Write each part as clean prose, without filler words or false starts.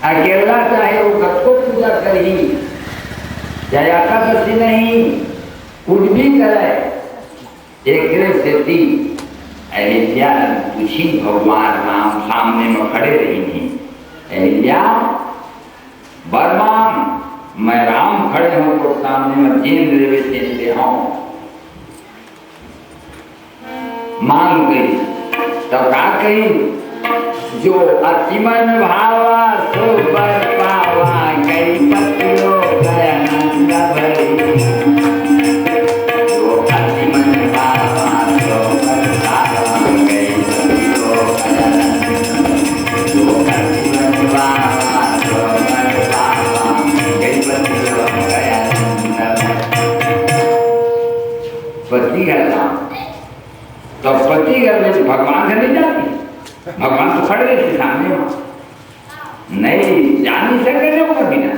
अकेला चाहे वो घट को पूजा करी, चाहे एकादशी नहीं, कुछ भी करे, एक स्थिति अहिल्या पूछी भगवान राम सामने में खड़े रही थी। अहिल्या बरमान मैं राम खड़े हूं तो सामने में जेन रेवे दे हूं मांग गई। तब का कही, जो अतिमन भावा सो बर पावा, कई पतियो गयानंद भरी। जो अतिमन भावा सो बर पावा, कई पतियो गयानंद भरी। जो अतिमन भावा सो बर पावा, कई पतियो गयानंद भरी। पति का नाम तो पति घर में भगवान घर नहीं जाती, भगवान तो खड़े थे सामने, नहीं जा नहीं सके लोग बिना।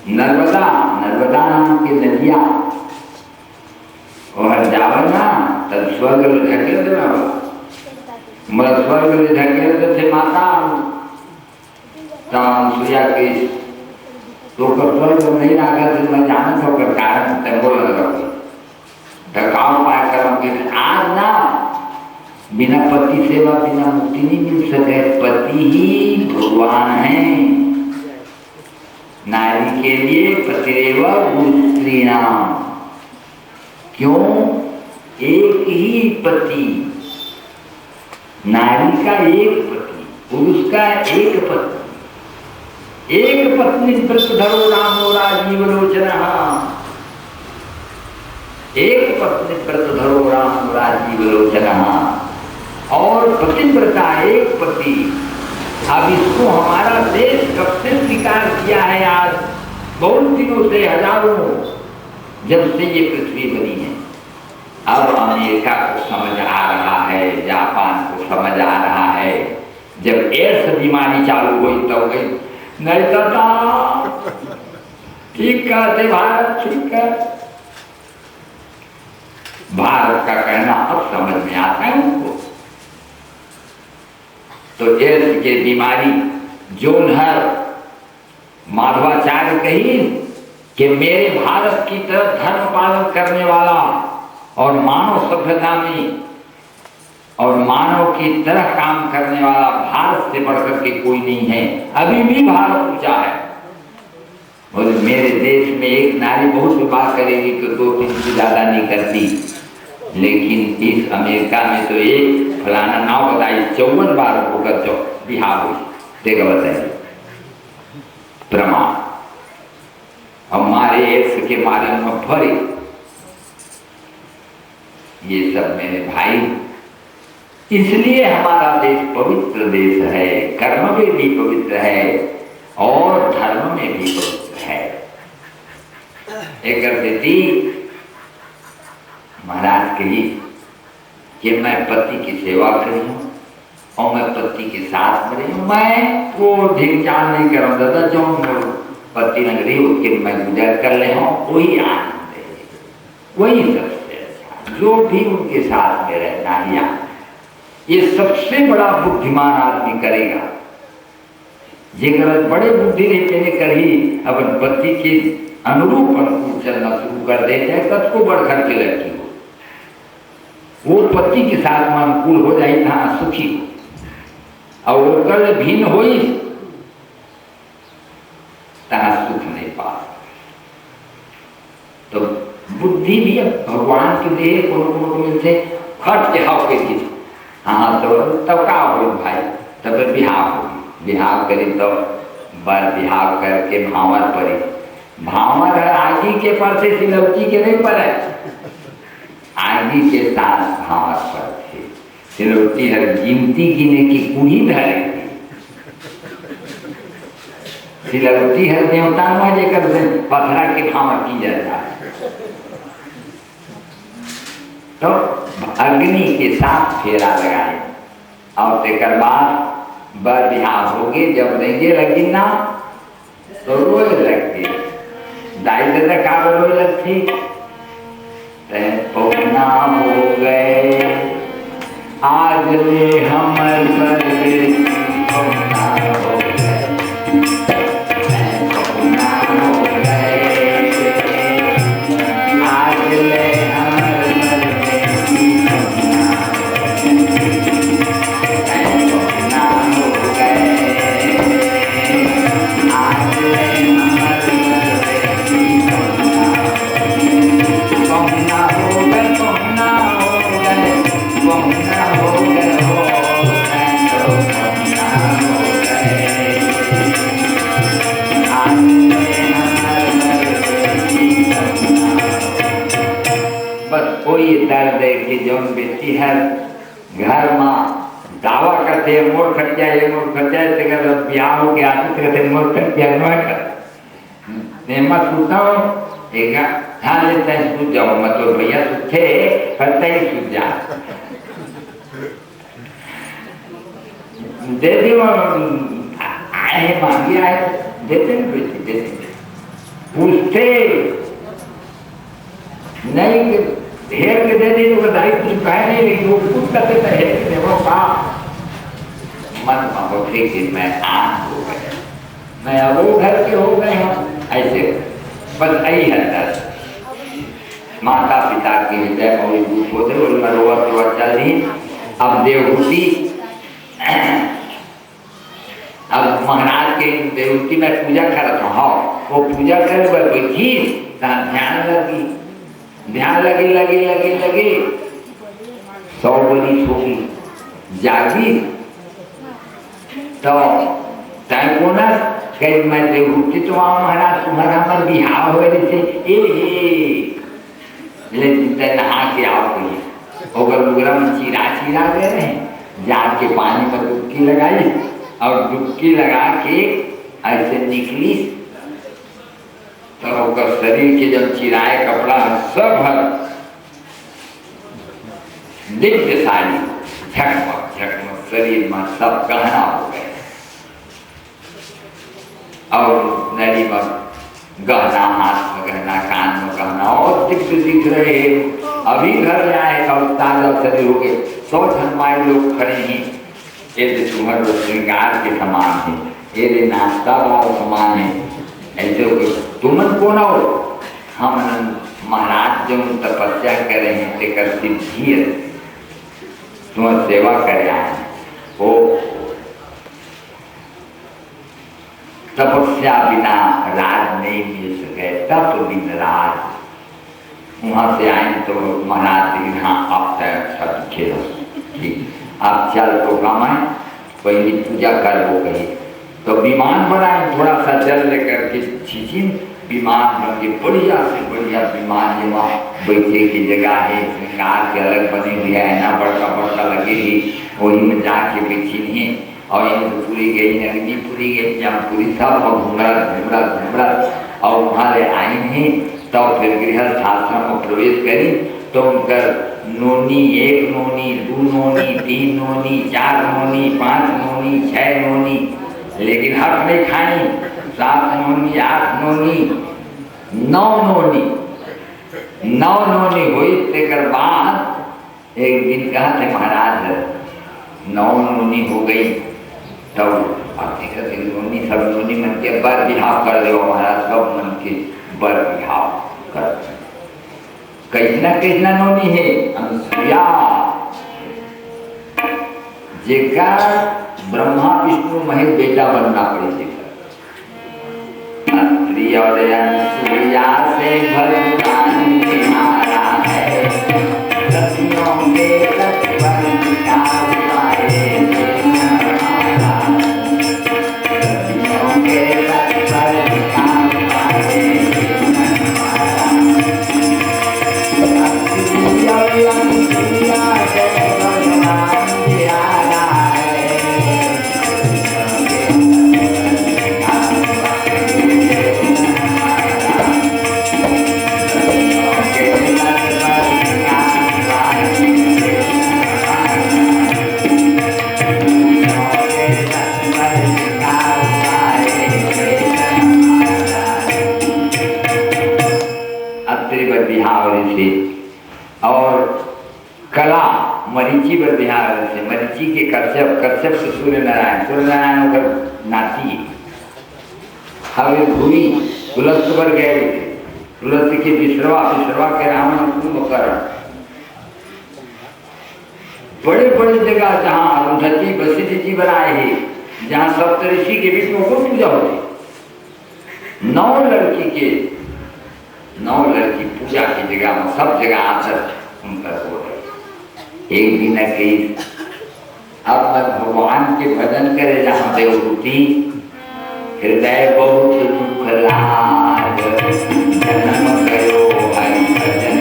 नर्मदा नाम की नदिया और जावन ना तब स्वर्ग में ढकेल देना, मतलब स्वर्ग में ढकेल देते माता सूर्या के तो स्वर्ग में नहीं आकर मैं जानत होकर कारण तंगो लगा ढकाव पाया कर। आज ना बिना पति सेवा बिना मुक्ति नहीं मिल सके, पति ही भगवान है। नारी के लिए पतिरेव स्त्रीणाम, क्यों? एक ही पति, नारी का एक पति, पुरुष का एक पत्नी। एक पत्नी व्रत धरो रामो राजीव लोचन, एक पत्नी व्रत धरो राम राजीव लोचन। और पतिव्रता एक पति। अब इसको हमारा देश कब से स्वीकार किया है? आज बहुत दिनों से, हजारों, जब से ये पृथ्वी बनी है। अब अमेरिका को समझ आ रहा है, जापान को समझ आ रहा है। जब एड्स बीमारी चालू हुई तब गई नहीं दादा ठीक कहते भारत, ठीक है। भारत का कहना अब समझ में आता है उनको। तो एड्स की बीमारी जोन है, माधवाचार्य कही कि मेरे भारत की तरफ धर्म पालन करने वाला और मानव सभ्यता में और मानव की तरह काम करने वाला भारत से बढ़कर के कोई नहीं है। अभी भी भारत ऊंचा है। और मेरे देश में एक नारी बहुत विवाह करेगी तो 2-3 से ज्यादा नहीं करती, लेकिन इस अमेरिका में तो एक फलाना नाव बताई 54 बार होकर जो बिहार हुई, देखा बताइए प्रमाण। हमारे एक्स के मारे में भरे। ये सब मेरे भाई, इसलिए हमारा देश पवित्र देश है, कर्म में भी पवित्र है और धर्म में भी पवित्र है। एक स्थिति महाराज कही कि मैं पति की सेवा करूं और मैं पति के साथ में रहूं, मैं वो ढिंचान नहीं करूं दादा, जो पति नगरी उसके मैं गुजर कर ले हूं, वही आनंद है, वही सबसे अच्छा, जो भी उनके साथ में रहना ही। ये सबसे बड़ा बुद्धिमान आदमी करेगा। जेकर बड़े बुद्धि ने करी अपन पति के अनुरूप अनुकूल चलना शुरू कर देते हैं, तब को बड़ घर के लड़की हो, वो पति के साथ में अनुकूल हो जाए था सुखी हो, और वो कल भिन्न हो तहाँ सुख नहीं पा। तो बुद्धि भी अब भगवान के दे को मिलते खट के हाव के थी। हाँ तो तब का हो भाई, तब बिहाव होगी, बिहाव करी तो बर बिहाव करके भावर पड़ी। भावर है आगी के पर से सिलवटी के नहीं पड़े, आगी के साथ भावर पर थे। सिलवटी हर गिनती गिने की कुड़ी धरे थी। सिलवटी हर देवता में जेकर पथरा के भावर की जाता है। तो अग्नि के साथ फेरा लगाए और तेकर बाद बर बिहाव हो गए। जब रेंगे लगी ना तो रोए लगती, दाई दादा का रोए लगती, पौना हो गए आज ले हमर पर कोई दर्द है कि जो बेटी है घर में दावा करते हैं मोर खर्चा ये मोर खर्चा है तो ब्याह हो गया तो कहते मोर खर्चा न कर मैं सुनता हूँ एक हाँ लेते हैं सूझ जाओ मतलब भैया थे खर्चा ही सूझ जा दे दी आए हैं मांगी आए देते हैं बेटी देते पूछते नहीं ढेर के दे दी तो बधाई कुछ कहे नहीं लेकिन वो कुछ करते थे हेर के वो का मन महोत्सव कि मैं आन हो गया मैं अब वो घर के हो गए हम ऐसे बस यही है दर्द माता पिता की हृदय मौजूद होते और मरोवा तो चल रही अब देवहूति अब महाराज के देवहूति में पूजा करता हूँ वो पूजा कर बैठी ध्यान लगी 100 बरिस होगी जागी तो तय को ना कई मैं देवहूति तो महाराज तुम्हारा हमार बिहार हो रहे थे लेकिन नहा के आओ कही ओगर उगरा में चीरा गए रहे जाके पानी में डुबकी लगाई और डुबकी लगा के ऐसे निकली तो शरीर के जब चिराए कपड़ा सब हर दिव्य सारी झकमक शरीर में सब गहना हो गए और नदी में गहना हाथ में गहना कान में गहना और दिव्य दिख रहे अभी घर में आए और ताजा शरीर हो गए 100 हनुमान लोग खड़े हैं ये तुम्हारे श्रृंगार के समान है ये नाश्ता वाला समान है ऐसे तुमन कौन हो हम महाराज जो तपस्या कर रहे हैं लेकर सिद्धि है तुम सेवा कर आए वो तपस्या बिना राज नहीं मिल सके तप बिन राज वहां से आए तो महाराज हाँ आप सब खेलो ठीक आप चल तो काम है पहली पूजा कर वो कही तो विमान बनाए थोड़ा सा जल लेकर के छिचिन विमान बन के बढ़िया से बढ़िया विमान जो वहाँ बैठे की जगह है श्रृंगार के अलग बने हुए है ना बड़का लगेगी वही में जाके बैठी नहीं और पूरी गई नगदी पूरी गई जमपुरी सब घुमरा और वहाँ ले आई नहीं तो फिर गृहस्थ आश्रम में प्रवेश करी तो उनकर नोनी 1 नोनी 2 नोनी 3 नोनी 4 नोनी 5 नोनी 6 नोनी लेकिन हक नहीं खाई 7 नोनी 8 नोनी 9 नोनी हुई तेकर बाद एक दिन कहा थे महाराज 9 नोनी हो गई तब नोनी सब नोनी मन के बर बिहाव कर दो महाराज सब मन के बर बिहाव कर कैसना नोनी है अनुसुईया जेका ब्रह्मा विष्णु महेश बेटा बनना पड़े अत्रि और अनुसुईया से भगवान तुम्हारा है सतियों के तत्पर का और कला मरीची पर बिहार से मरीची के कश्यप से सूर्य नारायण होकर नाती हवे भूमि तुलस्त पर गए थे तुलस्त के विश्रवा के रावण कुंभकर्ण बड़े जगह जहाँ अरुंधति वशिष्ठ जी बनाए हैं जहाँ सप्तऋषि के बीच में पूजा होती 9 लड़की पूजा की जगह में सब जगह आकर उनका हो रही एक दिन कही अब मैं भगवान के भजन करे जहाँ देवहूति हृदय बहुत दुख लाग जन्म करो हरि भजन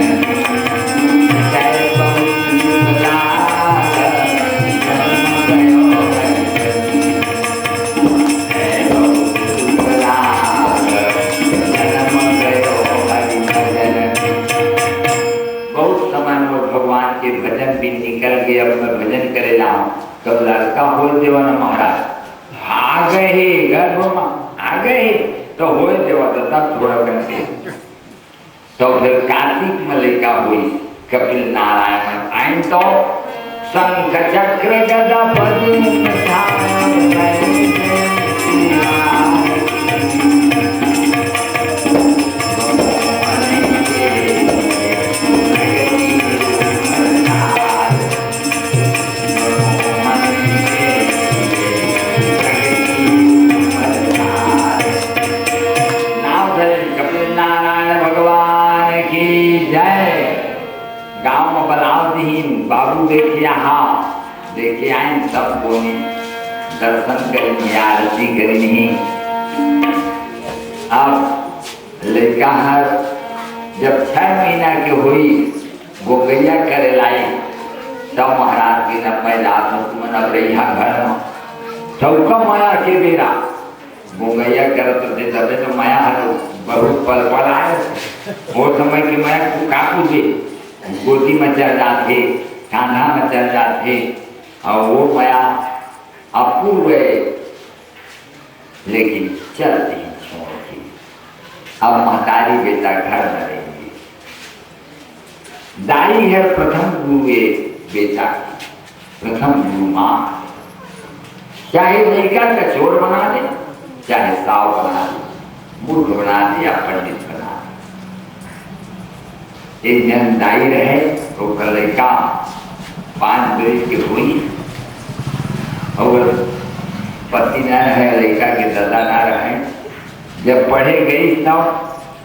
लगे अब मैं भजन करे जाऊं, तो लड़का बोल देवा ना महाराज आ गए गर्भ में आ गए तो हो देवा तो तब थोड़ा करके तो फिर कार्तिक में लड़का हुई कपिल नारायण आइन तो शंख चक्र गदा पद्म गाँव में बलावदीन बाबू देखे यहाँ देखे आए सब बोनी दर्शन करें आरती करें। अब लड़का हर जब 6 महीना के हुई गोगैया करे लाई तब महाराज की नब्बे रात में अब रही घर में चौका माया के बेरा गोगैया करत थे तबे तो माया हर बहुत पल पल आए वो समय की माया को काकू दे गोदी में चल जाते कान्हा में चल जाते और वो माया अपूर्व लेकिन चल नहीं छोड़ के अब महतारी बेटा घर में रहेंगे। दाई है प्रथम गुरु बेटा की प्रथम गुरु माँ, चाहे लड़का का चोर बना दे चाहे साव बना दे मूर्ख बना दे या पंडित बना दे। एक जन दाई रहे तो लड़का 5 बरस की हुई और पति न रहे लड़का के दादा न रहे। जब पढ़े गई तब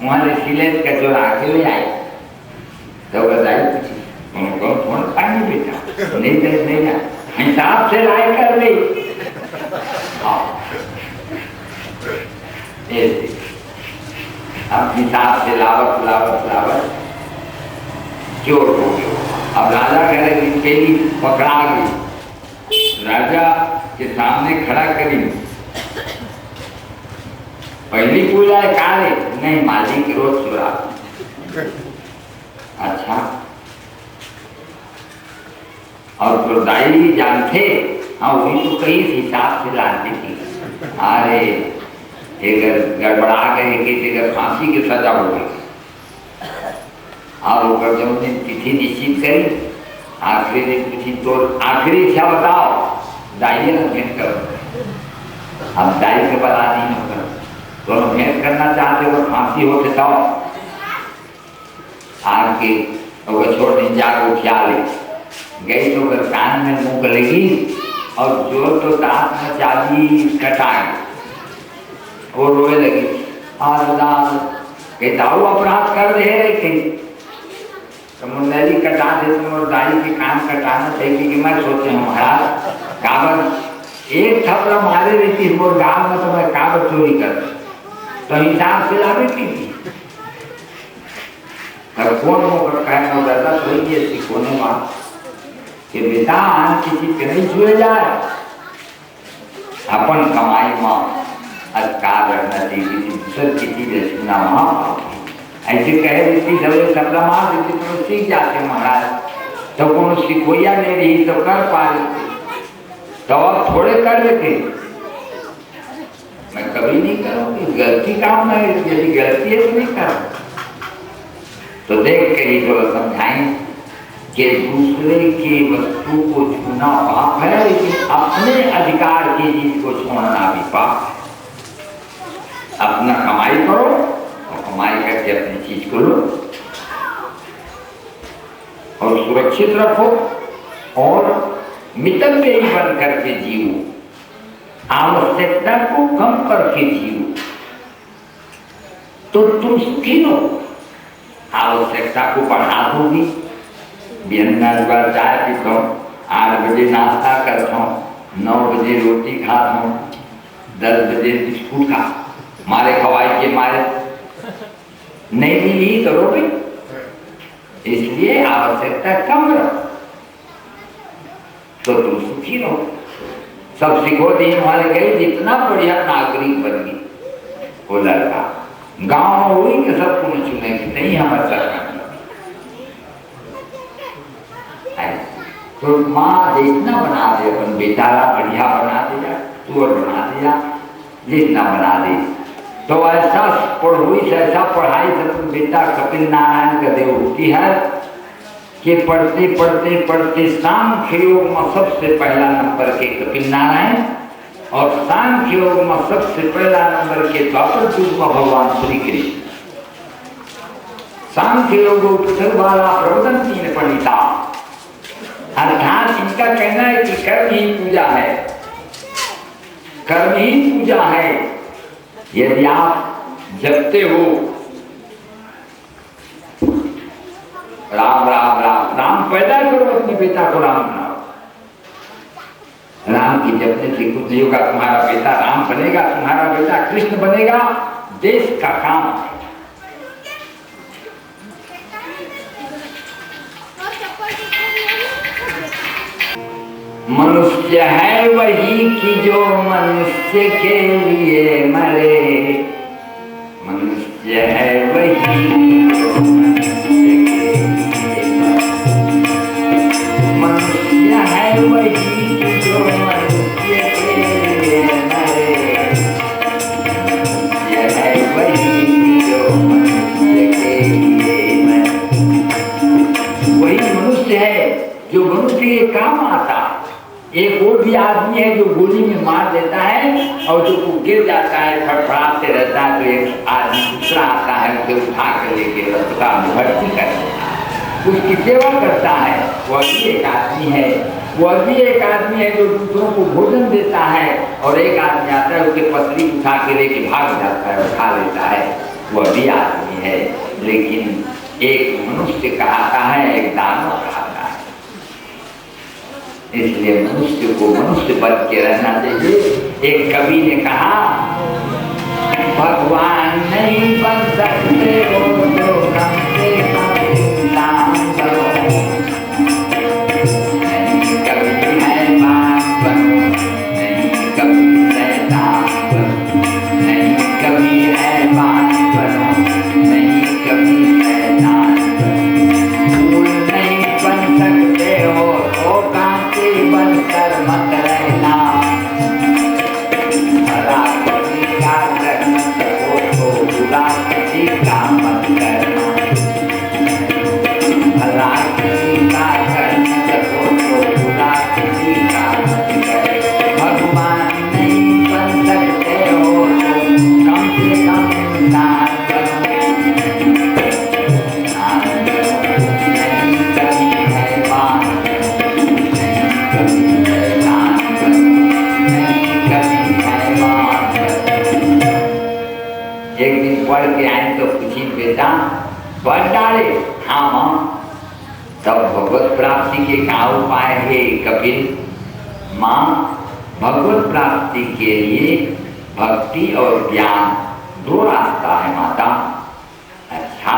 वहाँ से सिलेट का चोर आके ले आई तो दाई पूछी उनको थोड़ा पानी बेटा नहीं हिसाब से लाई कर ली अब हिसाब से लावत चोर हो गए। अब राजा कह रहे पहली पकड़ा गई, राजा के सामने खड़ा करी पहली पूजा है काले नहीं मालिक रोज चुरा। अच्छा और तो दाई जानते हाँ वही तो कई हिसाब से लाती थी। अरे एक गड़बड़ा गए किसी का फांसी की सजा हो गई और वो जब दिन तिथि निश्चित करी आखिरी दिन पूछी तो आखिरी इच्छा बताओ दाई ना भेंट करो। अब दाई के बता नहीं होगा दोनों भेंट करना चाहते हो फांसी हो तो आके छोड़ दिन जाकर उठा ले गई तो अगर कान में मुंह गलेगी और जो तो दांत में चाबी कटाए वो रोए लगी कहता अपराध कर दे रहे तो मुंडली कटा दे तुम और दाई के कान कटाना चाहिए कि मैं सोचे हूँ महाराज कागज एक थपड़ा मारे रहती मोर गाँव में तो मैं कागज चोरी कर तो हिसाब से लावे की कौन होकर कहना दादा तो ये सिखोने माँ कि बेटा किसी के नहीं छुए जाए अपन कमाई माँ अधिकार रहना चाहिए दूसर की चीज छूना वहाँ ऐसे कहे देती सब शब्द मार देती तो सीख जाते महाराज तो कौन सिखोइया नहीं रही तो कर पा लेते तो अब थोड़े कर लेते। मैं कभी नहीं करूँगी गलती काम में यदि गलती है तो नहीं करूँ तो देख के ही थोड़ा समझाएं कि दूसरे की वस्तु को छूना पाप है लेकिन अपने अधिकार की चीज को छोड़ना भी पाप है। अपना कमाई करो और कमाई करके अपनी चीज को लो और सुरक्षित रखो और मितव्ययी ही बन करके जियो आवश्यकता को कम करके जियो तो तुम सुखी हो। आवश्यकता को बढ़ा दोगी व्यंजन बार चाय पीता हूँ 8 बजे नाश्ता करता हूँ 9 बजे रोटी खाता हूँ 10 बजे बिस्कुट खा मारे खवाई के मारे नहीं मिली तो रोटी इसलिए आवश्यकता कम रहो तो तुम सुखी रहो। सब सिखो दिन वाले गए जितना बढ़िया नागरिक बन गई वो लड़का गाँव में हुई कि सब पुलिस चुनेगी नहीं हमारे सरकार तो माँ जितना बना दे अपन बेटा बढ़िया बना दिया, तुअर बना दिया, जितना बना दे। तो ऐसा पढ़ोई से ऐसा पढ़ाई से तुम बेटा कपिल नारायण का देवभूति है कि पढ़ते पढ़ते पढ़ते सांख्य योग में सबसे पहला नंबर के कपिल नारायण और सांख्य योग में सबसे पहला नंबर के द्वापर युग में भगवान श्री कृष्ण। सांख्य योग वाला प्रवचन तीन पंडिता, अर्थात इनका कहना है कि कर्म ही पूजा है, कर्म ही पूजा है। यदि आप जपते हो राम राम राम राम पैदा करो, अपने बेटा को राम बनाओ। राम की जपने से कुछ नहीं होगा, तुम्हारा बेटा राम बनेगा, तुम्हारा बेटा कृष्ण बनेगा, देश का काम है। मनुष्य है वही कि जो मनुष्य के लिए मरे, मनुष्य है वही जो मनुष्य के लिए मरे, मनुष्य है वही कि जो मनुष्य के लिए मरे, मनुष्य है वही जो मनुष्य के लिए मरे। वही मनुष्य है जो मनुष्य के काम आता। एक वो भी आदमी है जो गोली में मार देता है और जो गिर जाता है, फड़फड़ाते रहता है, तो एक आदमी दूसरा आता है, उसे उठा कर लेके अस्पताल में भर्ती कर देता है, उसकी सेवा करता है। वह भी एक आदमी है, वह भी एक आदमी है जो दूसरों को भोजन देता है। और एक आदमी आता है, उसके पत्नी उठा के लेके भाग जाता है, उठा लेता है, वह भी आदमी है। लेकिन एक मनुष्य कहता है, एक दानव कहता है। इसलिए मनुष्य को मनुष्य बन के रहना चाहिए। एक कवि ने कहा, भगवान नहीं बन सकते हो तो कम से कम नाम करो, नहीं कभी हैवान बनो, नहीं कभी शैतान बनो, नहीं कभी हैवान बनो, नहीं कभी शैतान बनो। फूल नहीं बन सकते हो तो कांटे बनकर मत रहना, भला किसी का कर सको तो बुरा किसी का मत करना, भला किसी का कर सको तो बुरा किसी का मत करना। भगवान नहीं बन सकते हो तो कम से कम दान करो, नहीं कभी हैवान, नहीं कभी शैतान बनो, नहीं कभी हैवान बनो। एक दिन पढ़ के आए तो पूछी, बेटा पढ़ डाले? हाँ माँ। तब भगवत प्राप्ति के क्या उपाय है कपिल? माँ, भगवत प्राप्ति के लिए भक्ति और ज्ञान दो रास्ता है माता। अच्छा,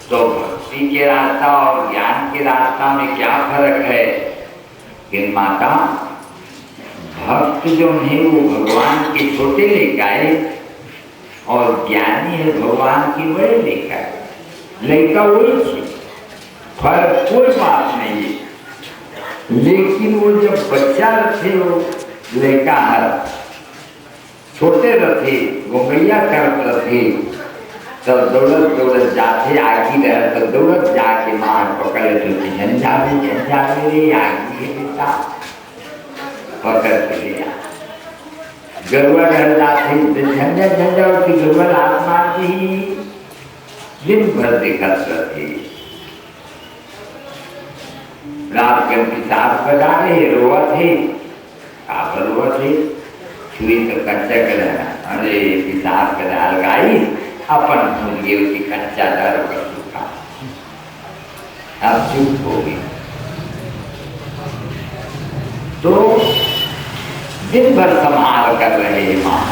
तो भक्ति के रास्ता और ज्ञान के रास्ता में क्या फर्क है? कि माता, भक्त जो है वो भगवान के छोटे लेकाए और ज्ञानी है भगवान की बड़े लेकाए। लड़का वही थी, फर्क कोई बात नहीं है। लेकिन वो जब बच्चा रखे हो लड़का हर छोटे रखे वो गैया कर रखे, तब दौड़त दौड़त जाते आगे रह, तो दौड़त जाके मार पकड़ तो झंझा रे आगे बेटा पकड़ के लिया। गरुआ घर जाते झंझा झंझा उसकी गरुआ हाथ मारती ही दिन भर दिखत रहे। रात के पिसाब बजा रहे, रोआ थे, काबर रोआ थे, छुई तो कच्चा कर, अरे पिसाब कर अलगाई अपन भूल गए उसी कच्चा डर पर सूखा, अब चुप हो गई। तो दिन भर संभाल कर रहे माँ,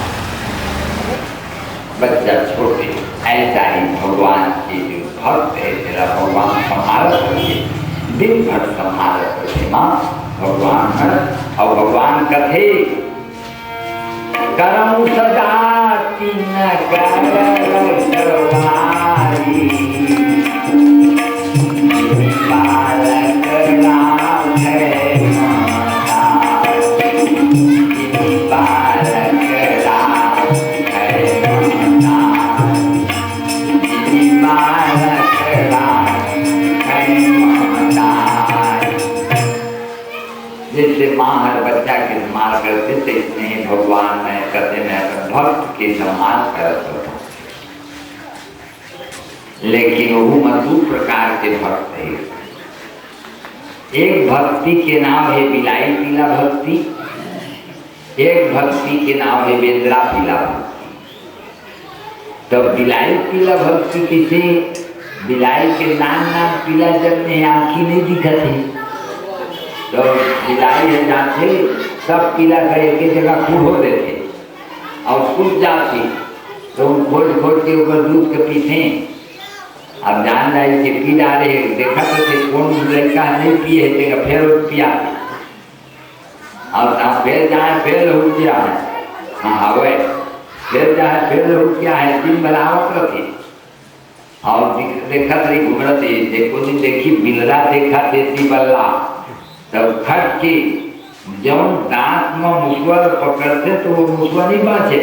बच्चा छोटे। ऐसा ही भगवान के जो भक्त है तेरा भगवान संभाल करके दिन भर संभाल करके माँ भगवान है। और भगवान कथे करम सदा तीन बालक राम है माँ हर बच्चा के संभाल करते थे, इतने ही भगवान ने कहते मैं अपने भक्त के संभाल करता था। लेकिन वो मधु प्रकार के भक्त है। एक भक्ति के नाम है बिलाई पीला भक्ति, एक भक्ति के नाम है बेंद्रा पीला भक्ति। तो बिलाई पीला भक्ति किसे? बिलाई के नाम पीला जब में आँखी नहीं दिखते, तो बिलाई है जाते सब पीला कर एक जगह खूब हो देते और सूख जाती, तो खोज खोज के ऊपर दूध के पीते। अब जान जाए कि पी जा रहे, देखा तो थे कौन लड़का नहीं पिए है, फिर पिया और फिर जाए फिर हो गया है। हाँ हवे फिर जाए फिर हो गया है, दिन बरावत रखे और देखा तरी घूमते। देखो दिन देखी बिलरा देखा देती बल्ला, तब खट के जब दांत में मुसवर पकड़ते तो वो मुसवा नहीं बाँचे,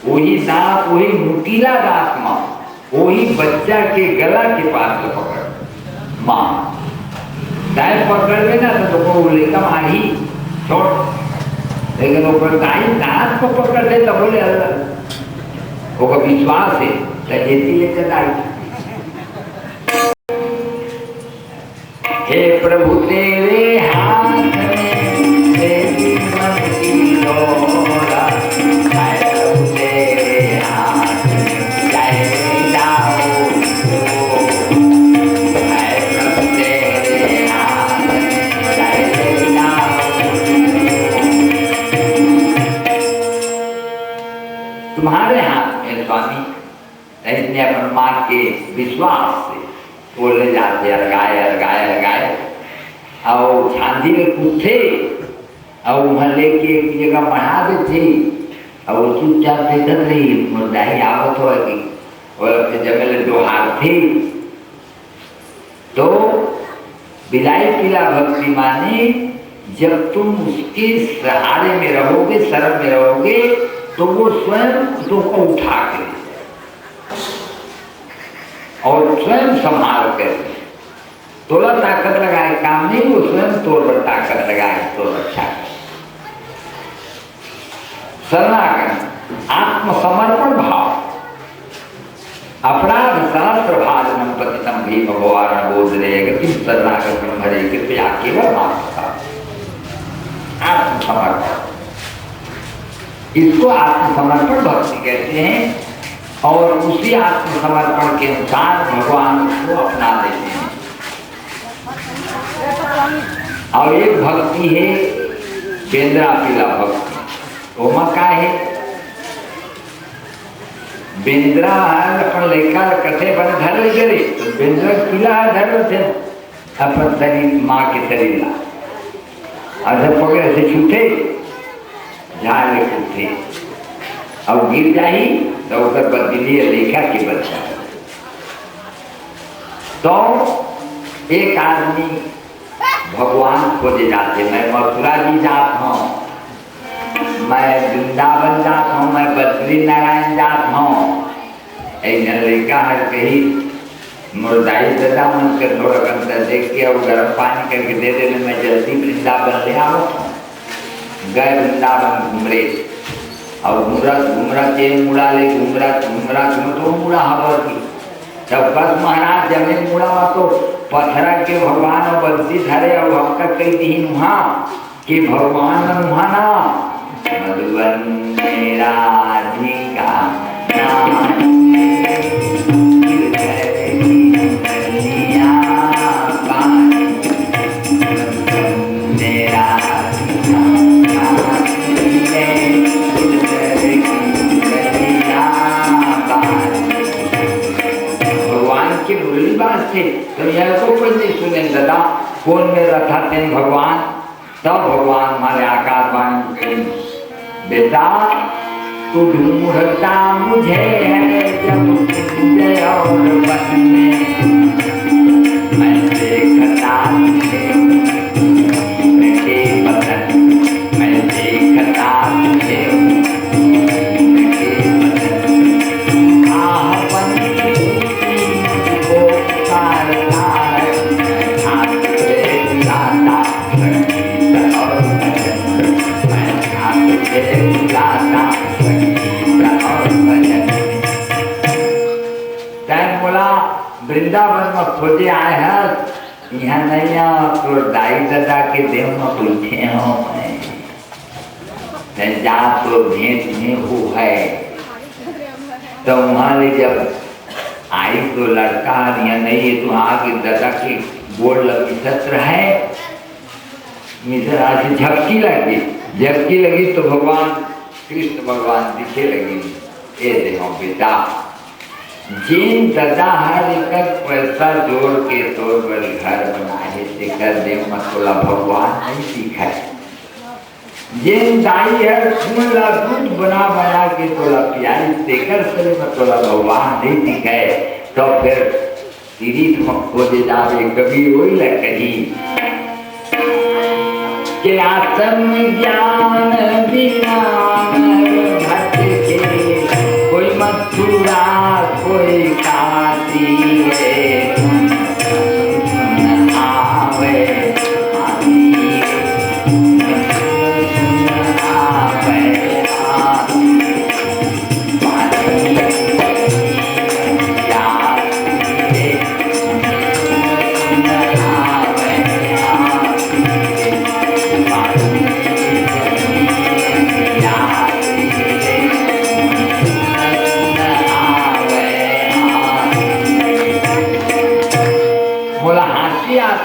वही दांत वही नुकीला दांत में वही बच्चा के गला के पास पकड़ माँ दाएं पकड़ लेना तो वो लेकर माही छोड़, लेकिन वो दाई दांत को पकड़ दे तो बोले अल्लाह वो विश्वास है तो जेती लेकर दाई। हे प्रभु तेरे हाथ में तेरी मन की डोरा, प्रभु तेरे हाथ में जाए जाओ, प्रभु तेरे हाथ में जाए जाओ। तुम्हारे हाथ में स्वामी, इसने अपन माँ के विश्वास से बोले जाते अलगाए अलगाए अलगाए और झांझी में कूदे और वहाँ लेके एक जगह बढ़ा देते और वो चुपचाप देखत रही मुर्दाही आवत हो कि और जब मेरे दो हाथ थे। तो बिलाई पीला भक्ति माने जब तुम उसके सहारे में रहोगे, शरण में रहोगे, तो वो स्वयं तुमको उठा के और स्वयं संभाल कर तोला ताकत लगाए काम नहीं, वो स्वयं तोड़ पर ताकत लगाए तो रक्षा कर। शरणागत आत्मसमर्पण भाव, अपराध सहस्र भाजनम पतितम भी भगवान बोध रहेगा कि शरणागत हरे कृपया केवल माता आत्मसमर्पण, इसको आत्मसमर्पण भक्ति कहते हैं। और उसी आत्मसमर्पण के अनुसार भगवान को अपना लेते हैं। और एक भक्ति है बेंद्रा पीला भक्ति, वो मका है बेंद्रा अपन लेकर कथे बन धर ले करे तो बेंद्रा पीला धर थे अपन शरीर माँ के शरीर अधर पकड़े से छूटे झाड़ ले छूटे और गिर जाही तो उधर बदली लेखा के बच्चा। तो एक आदमी भगवान खोजे जाते, मैं मथुरा जी जात हूँ, मैं वृंदावन जात हूँ, मैं बद्री नारायण जात हूँ। एक लेखा है कही मुर्दाई दादा मन कर थोड़ा कंतर देख के और गर्म पानी करके दे दे, मैं जल्दी वृंदावन ले आओ। गए वृंदावन घूमरे और घूमरा के मुड़ा ले घूमरा तो मुड़ा हवा की जब बस महाराज जमीन मुड़ा तो पत्थरा के भगवान और बंसी धरे और हमका कई दिन वहाँ कि भगवान मुहाना मधुबन मेरा अधिका थे तो यह को कोई नहीं सुने दादा कौन में रखा थे भगवान। तब भगवान हमारे आकाशवाणी करें बेटा तू ढूंढता मुझे है जब तुझे और बन में मैं देखता तुझे मेरे बदन मैं देखता तुझे मन में खोजे आए हैं यहाँ नहीं आओ तो दाई दादा के देव में बैठे हो मैं जा तो भेंट में हो है तो वहाँ ले जब आई तो लड़का या नहीं है तो वहाँ के दादा के बोर्ड लगी सत्र है मिश्रा से झपकी लगी तो भगवान कृष्ण भगवान दिखे लगी ये देखो बेटा जिन दादा हर एक पैसा जोड़ के तौर पर घर बनाए देकर देव मतोला भगवान नहीं दिखाए जिन दाई है फूला दूध बना के तोला पियाई देकर सरे मतोला भगवान नहीं दिखाए तो फिर तीरित में खोजे जावे कभी वही ल कही के आत्म ज्ञान बिना भटके कोई मथुरा कोई काशी है आवे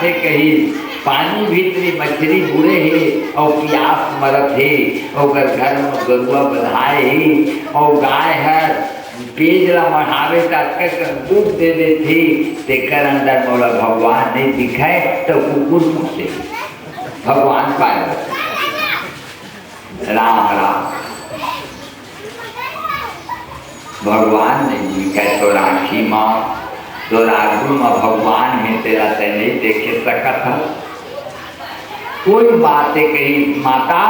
से कही पानी भीतरी मछली बुरे है और प्यास मरत है और घर में गरुआ बधाए है और गाय है पेजला मढ़ावे तक दूध दे देती तेकर अंदर मोला भगवान नहीं दिखाए तो कुकुर मुझसे भगवान पाए राम राम भगवान नहीं दिखाए तो राखी माँ तो राजू में भगवान है तेरा ते नहीं देखे सका था कोई बातें कही माता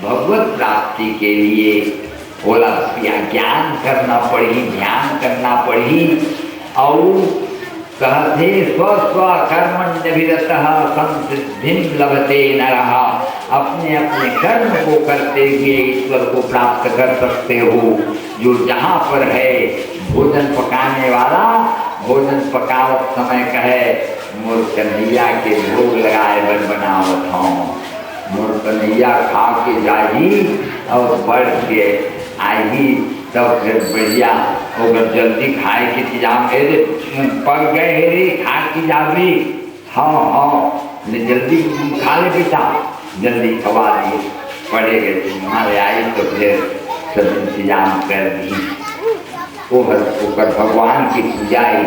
भगवत प्राप्ति के लिए बोला ज्ञान करना पड़ी ध्यान करना पड़ी और कहते स्व कर्मण्यभिरतः संसिद्धिं लभते नरः अपने अपने कर्म को करते हुए ईश्वर को प्राप्त कर सकते हो जो जहाँ पर है भोजन पकाने वाला भोजन पकावत समय कहे मोर कन्हैया के भोग लगाए बन बनावत हूँ मोर कन्हैया खा के जाही और बढ़ के आई तब फिर बढ़िया होकर जल्दी खाए के इंतजाम पक गए रे खा की जाबी हाँ जल्दी खा ले बेटा जल्दी खवा दिए पड़े गए हमारे आई तो फिर सब इंतजाम कर दी होकर भगवान की पूजाई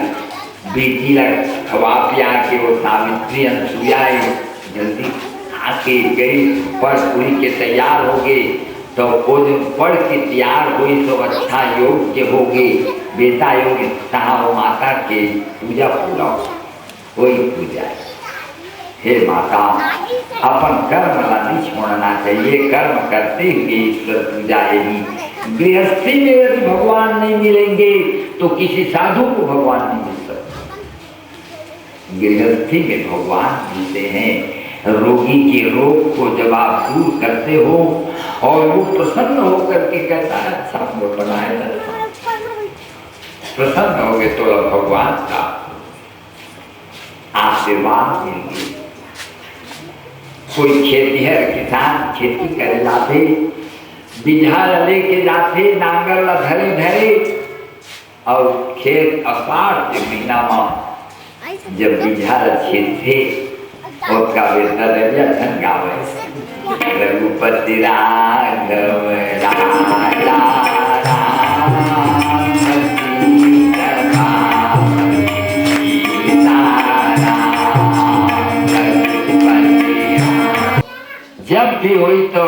बेटी लग खवा पिया के वो सावित्री अनसुईया जल्दी आके गई पर पूरी के तैयार हो गए तो भोजन पढ़ के तैयार हुई तो अच्छा योग्य होगी बेटा योग्य कहा वो माता के पूजा पूरा कोई पूजा हे माता अपन कर्म नहीं छोड़ना चाहिए कर्म करते हुए ईश्वर पूजा यही गृहस्थी में यदि भगवान नहीं मिलेंगे तो किसी साधु को भगवान नहीं मिल सकता गृहस्थी में भगवान मिलते हैं रोगी के रोग को जब आप दूर करते हो और वो प्रसन्न होकर के कहता है अच्छा बनाए प्रसन्न हो गए तो भगवान का आशीर्वाद मिलेंगे कोई खेतीहर किसान खेती करे जाते बिजहा लेके जाते नांगर ला धरे धरे और खेत अषाढ़ के महीना में जब बिजहा छेदते और काव्य दरिया धन गावे रघुपति राघव राजा जब भी हुई तो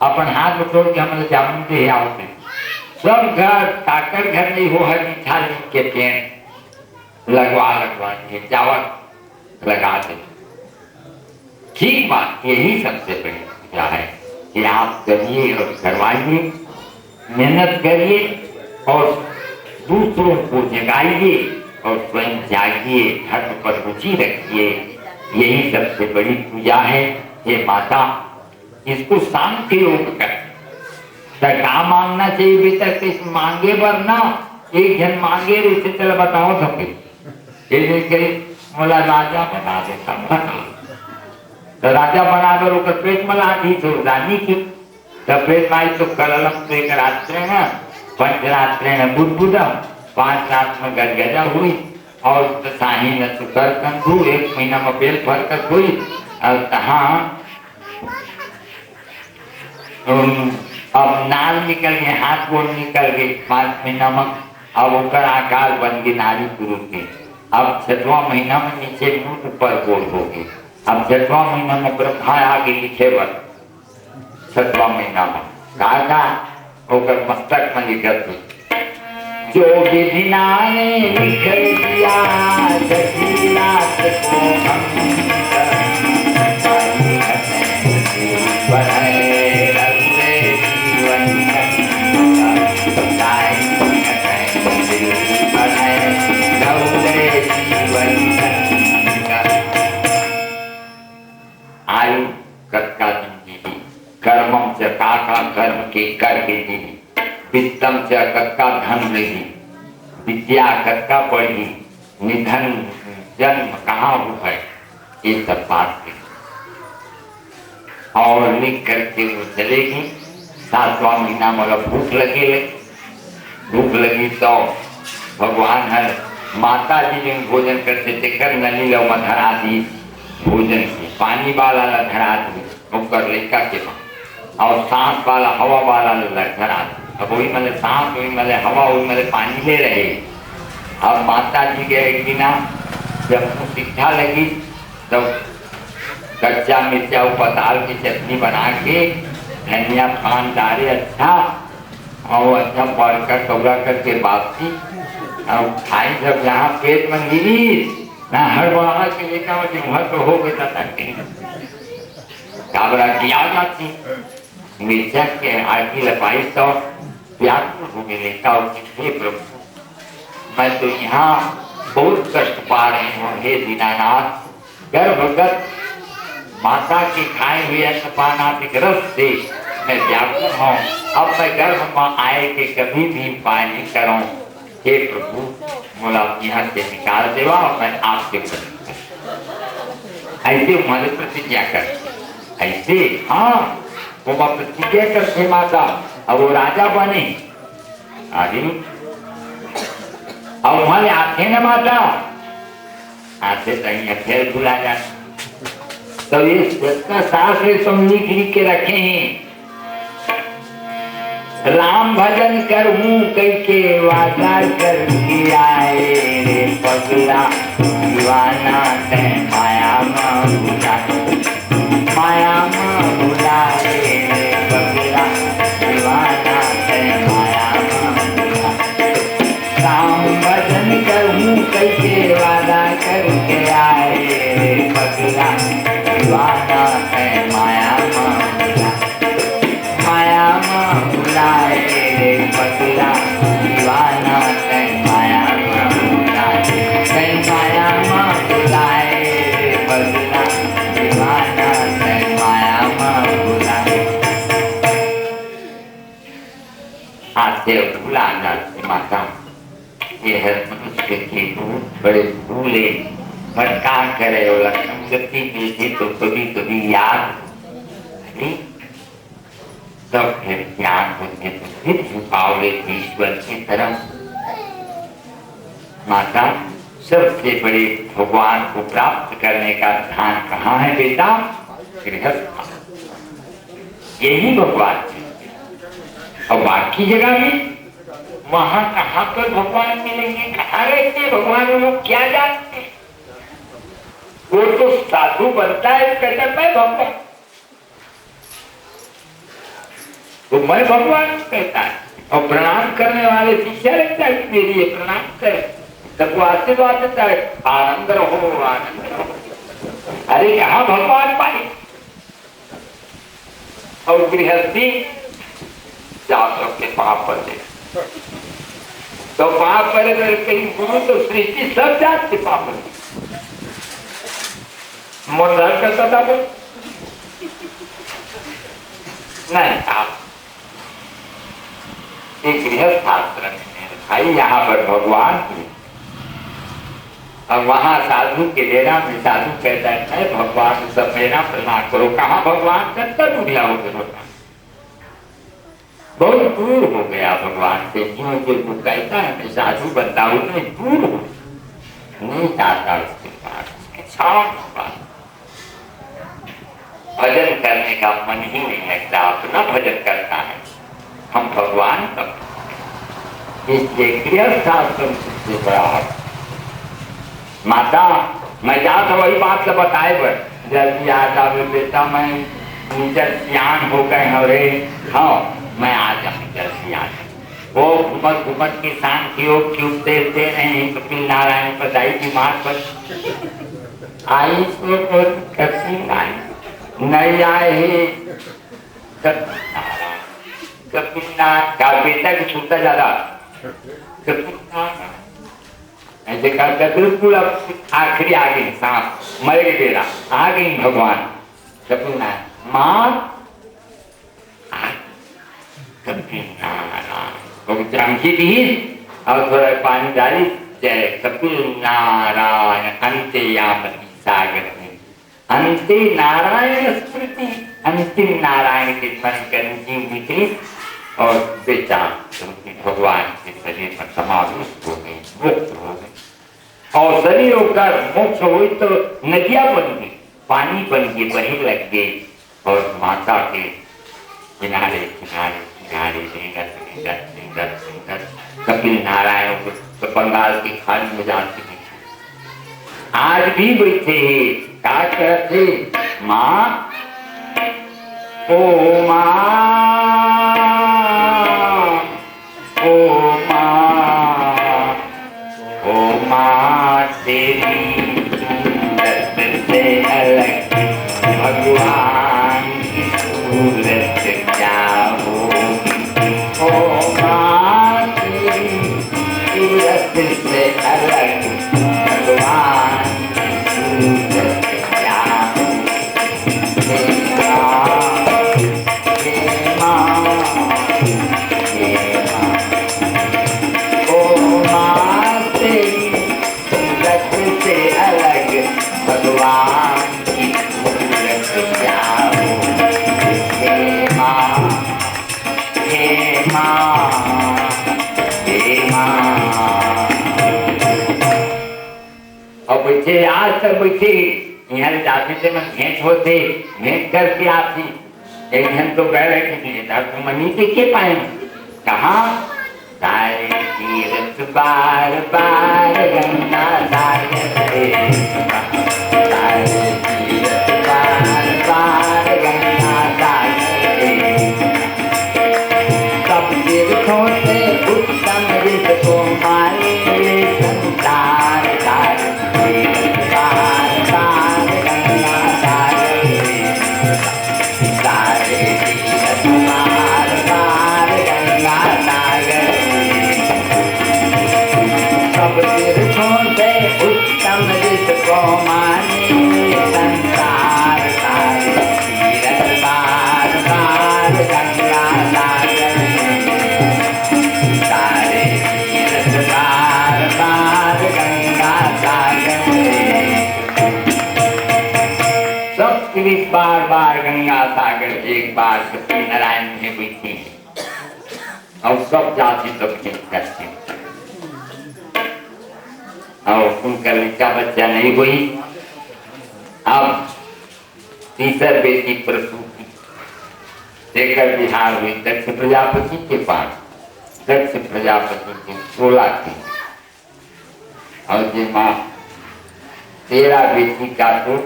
अपन हाथ में तोड़ के हमारे जामुन के आवते सब घर ताकर घर नहीं हो है मीठा के पेड़ लगवा जावत लगा दे ठीक बात यही सबसे बड़ी पूजा है कि आप करिए और करवाइए मेहनत करिए और दूसरों को जगाइए और स्वयं जागिए धर्म पर रुचि रखिए यही सबसे बड़ी पूजा है ये माता इसको शांति योग कर क्या मांगना चाहिए बेटा किस मांगे पर ना एक जन मांगे इसे चल बताओ सबके मोला राजा बना देता तो राजा बनाकर ओकर पेट में लाठी तो रानी की तब पेट माई तो कललम तो एक रात्रे न पंचरात्रे न बुद्धबुदम 5 रात में गजगजा हुई और साही न तो करकंदू 1 महीना में बेल फरकत हुई और हाँ अब नाल निकल गए हाथ गोड़ निकल गए 5 महीना में अब ओकर आकार बन गई नारी पुरुष के अब 6वां महीना में नीचे मुंह ऊपर गोड़ हो गई अब 6वां महीना में ब्रह्मा आगे लिखे बर 6वां महीना में कहा होकर मस्तक में लिखत हुई जो विधिना ने लिख दिया जगन्नाथ को हम आयु कत्का दीदी कर्मम से काका कर्म के करके दीदी वित्तम से कक्का धन रही विद्या कक्का पढ़ी निधन जन्म कहाँ हुआ है ये सब बात है और लिख करके वो चलेगी 7वां महीना मगर भूख लगी तो भगवान है माता जी जो भोजन करते थे कर नली लो धरा दी भोजन की पानी वाला धरा दी होकर लेका के और सांस वाला हवा वाला धरा दी अब वही मतलब सांस वही मतलब हवा वही मतलब पानी ले रहे अब माता जी के एक दिन जब शिक्षा लगी तब कच्चा मिर्चा पताल की चटनी बना के धनिया पान डाले अच्छा और अच्छा पढ़ कर कौड़ा करके बात थी और खाई जब यहाँ पेट में गिरी ना हड़बड़ा के लेकर वह तो हो गया था घबरा की आ जाती मिर्चा के आगे लपाई तो व्याकुल हो गए हे प्रभु मैं तो यहाँ बहुत कष्ट पा रही हूँ हे दीनानाथ गर्भगत माता के खाए हुए अन्नपानादिक रस से मैं व्याकुल हूँ अब मैं गर्भ में आए के कभी भी उपाय नहीं करूँ हे प्रभु मोला यहाँ से निकाल देवा मैं आपके ऐसे हमारे प्रतिज्ञा कर ऐसे हाँ वो प्रतिज्ञा करते माता अब वो राजा बने आगे अब वहां आते न माता आते कहीं फिर भुला जाते तो ये शास्त्र तुम लिख के रखे हैं राम भजन करूं कई के वादा करके आए रे पगला दीवाना ते माया में भुला रे पगला दीवाना ते माया में राम भजन करूं कई के वादा करके आए रे पगला दीवाना ते माया में भुलाए रे पगला दीवाना ते माया में भुलाए रे पगला दीवाना ते माया में भुलाए आते भुलाना माता ये है मनुष्य की बहुत बड़े भूले भटका करे और संगति मिलती तो कभी कभी याद तब फिर ज्ञान होते तो फिर झुकाव लेते ईश्वर की तरफ माता सबसे बड़े भगवान को प्राप्त करने का स्थान कहाँ है बेटा गृहस्थ यही भगवान है और बाकी जगह में वहां कहाँ पर भगवान मिलेंगे कहाँ रहते भगवान लोग क्या जानते वो तो साधु बनता है कहता मैं भगवान तो मैं भगवान कहता है और प्रणाम करने वाले शिष्य लगता है मेरे लिए प्रणाम करे सबको आशीर्वाद देता है आनंद रहो आनंद रहो अरे यहाँ भगवान पाए और गृहस्थी जातों के पाप पर तो पाप पर कहीं गुरु तो सृष्टि सब जात के पाप मनोरंजन करता था वो नहीं आप एक गृहस्थ आश्रम में भाई यहाँ पर भगवान और वहां साधु के डेरा में साधु कहता है भगवान सब मेरा प्रणाम करो। कहाँ भगवान करता दुनिया हो गया, बहुत दूर हो गया भगवान से। जो जो कहता है मैं साधु बनता हूँ मैं दूर हूँ, नहीं चाहता उसके पास। भजन करने का मन ही नहीं लगता, अपना भजन करता है। हम भगवान का इसलिए गृहस्थाश्रम से बड़ा। माता मैं जाता वही बात से बताए बर जल्दी आ जावे बेटा, मैं जब सियान हो गए हरे। हाँ मैं आ जाऊँ जल्दी आ जाऊँ। वो घुमत घुमत किसान क्यों देते नहीं कपिल नारायण पदाई की मार पर आई तो कपिल नहीं आए ही कपिल नारायण का बेटा की छूटता ज्यादा कपिल नारायण ऐसे करते बिल्कुल अब आखिरी आ गई सांस मर गई बेरा आ गई भगवान कपिल नारायण माँ कपिल नारायण जानकी दी और थोड़ा पानी डाली जय कपिल नारायण अंत्य यामती सागर में अंत्य नारायण स्मृति अंतिम नारायण के स्मरण कर जीव निकली और बेटा भगवान के शरीर में समाविष्ट हो गई, मुक्त हो गई। और शरीर होकर मोक्ष हुई तो नदियां बन गई, पानी बन गई, बही लग गई और माता के किनारे किनारे कपिल नारायण तो बंगाल की खाड़ी में जाती है। आज भी बैठे क्या कहते माँ ओ माँ ओ माँ ओ माँ तेरी सूरत से अलग भगवान की सूरत क्या हो। ओ माँ तेरी सूरत से अलग भगवान की सूरत क्या हो। ओ माँ तेरी सूरत से अलग भगवान की सूरत क्या हो। हे माँ हे माँ हे माँ। और बैठे आज तक बैठे यहाँ जाते थे मैं भेंट होते भेंट करके आती। एक दिन तो गए कि मनी देखे पाए कहाँ सारे तीरथ बार बार गंगा सागर सारे तीरथ बार बार गंगा सागर सब तीर्थों से उत्तम जिसको माने संसार सारे तीरथ बार बार गंगा सागर सारे तीरथ बार बार गंगा सागर सब तीर्थों से उत्तम जिसको माने संसार सारे तीरथ बार बार गंगा सागर सारे तीरथ बार बार गंगा सागर सब तीर्थ बार बार गंगा सागर एक बार कपिल नारायण में बैठी और सब जाति सब करते और उनका लड़का बच्चा नहीं हुई। अब तीसर बेटी प्रसूति देकर बिहार हुई दक्ष प्रजापति के पास। दक्ष प्रजापति के 16 थी और जी माँ 13 बेटी का तो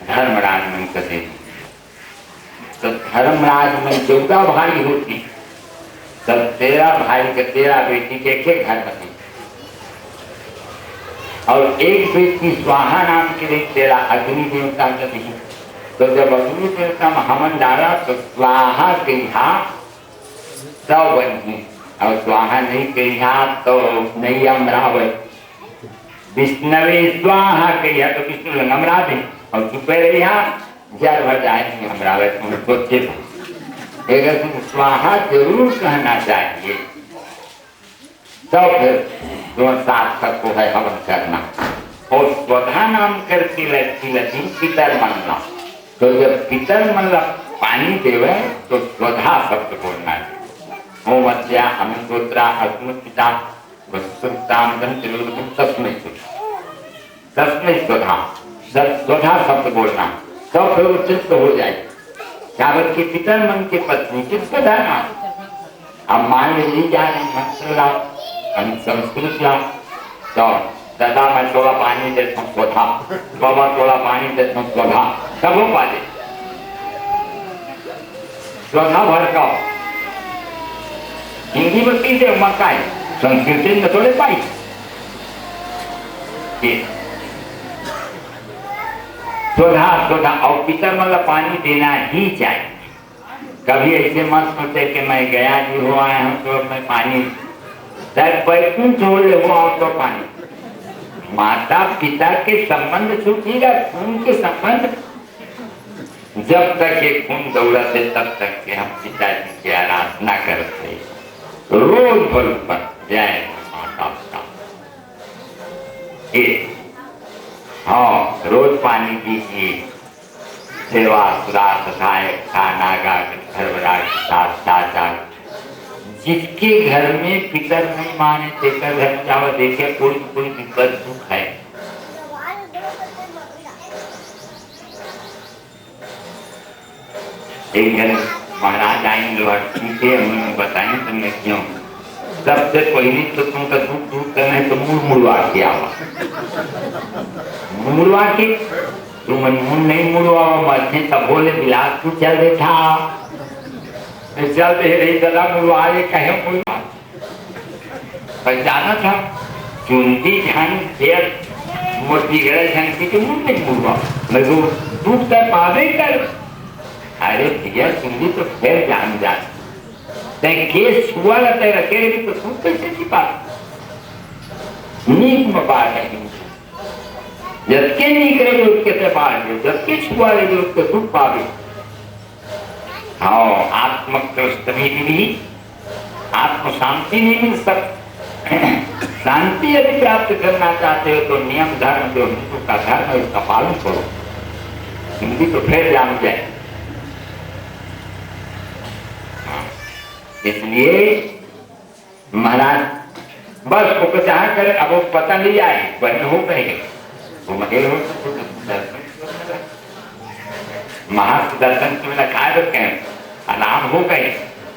धर्मराज में कदे तो धर्मराज में 14 भाई होती तब 13 भाई के 13 बेटी के एक घर बने और एक बेटी स्वाहा नाम की एक 13 अग्नि देवता का नहीं। तो जब अग्नि देवता में हवन डाला तो स्वाहा के यहाँ सब बनी और स्वाहा नहीं के यहाँ तो नहीं अमरावती। विष्णवे स्वाहा के यहाँ तो विष्णु अमरा दे और चुपे रहे यहाँ जल भर जाएंगे अमरावती में सोचे एक स्वाहा जरूर कहना चाहिए। तो फिर 2 सात तक को है हवन करना और स्वधा नाम करके लड़की लगी पितर मनला। तो जब पितर मनला पानी देवे तो स्वधा शब्द बोलना है। होमत्या अमिगोत्रा अस्मृता वस्तुताम तस्मै तस्मै स्वधा स्वधा शब्द बोलना तो फिर उचित हो जाए। काबर के पितर मन के पत्नी की स्वधा नाम। अब मान लीजिए क्या मंत्र लाओ संस्कृत लाओ तो दादा मैं थोड़ा पानी देता हूँ स्वधा, बाबा थोड़ा पानी देता हूँ स्वधा, सब हो पाए स्वधा भड़काओ। हिंदी में कैसे मकाई संस्कृत में थोड़े पाई। स्वधा स्वधा और पितर मतलब पानी देना ही चाहिए। कभी ऐसे मत सोचे कि मैं गया जी हो आया हूँ तो मैं पानी पैसे छोड़ ले वो और तो पानी। माता पिता के संबंध छूटेगा, खून के संबंध जब तक ये खून दौड़ते तब तक के हम पिताजी की आराधना करते रोज भर पर जय माता पिता। हाँ रोज पानी दीजिए, सेवा सुधार सहायक खाना का घर साथ जिसके घर में पितर नहीं माने देकर घर जाओ देखे कोई विपद दुख है। एक घर महाराज आएंगे और ठीक उन्होंने बताएं तुमने क्यों। सबसे पहले तो तुमका दुख दूर करना है तो मुड़वा के आवा। मुड़वा के तुम मुन नहीं मुड़वा मध्य तब बोले बिलास तू चल देखा चलते रही दादा मुड़वाए कहे मुड़वा पहचाना था चुनती झन फिर मोटी गड़े झंकी के मुंह में मुड़वा मैं तो दुख कर पावे कर। अरे भैया सुनली तो फिर जान जा केस हुआ रहता है रखे तो तू कैसे छिपा नीक में बात है जबके नीक रहे उसके से बाहर जबके छुआ रहे उसके दुख पावे। हाँ आत्मकृष्ट भी आत्म शांति नहीं मिल सकती। शांति यदि प्राप्त करना चाहते हो तो नियम धर्म जो हिंदू का धर्म है उसका पालन करो। हिंदी तो फिर जान जाए। इसलिए महाराज बस वो चाह करे अब वो पता नहीं आए बने हो गए वो मगे हो महाराज दर्शन के बिना खा रखे आराम हो गए।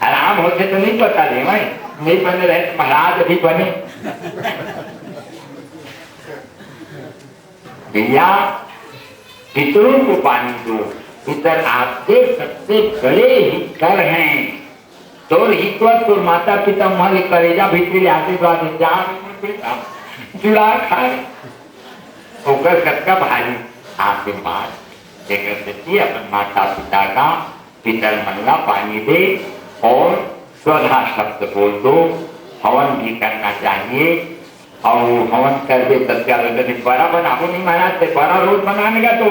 आराम होते तो नहीं पता नहीं भाई नहीं बने रहे तो महाराज अभी बने। भैया पितरों को पानी दो। पितर आपके सबसे बड़े हितकर हैं। तो हितवत तो माता पिता हमारे करेजा भीतरी आशीर्वाद जुड़ा खाए होकर सबका भाई आशीर्वाद देकर देती अपन माता पिता का पितर मंगला पानी दे और स्वधा शब्द बोल दो। हवन भी करना चाहिए और हवन कर दे बड़ा बनाओ नहीं महाराज से बड़ा रोज बनाने का तो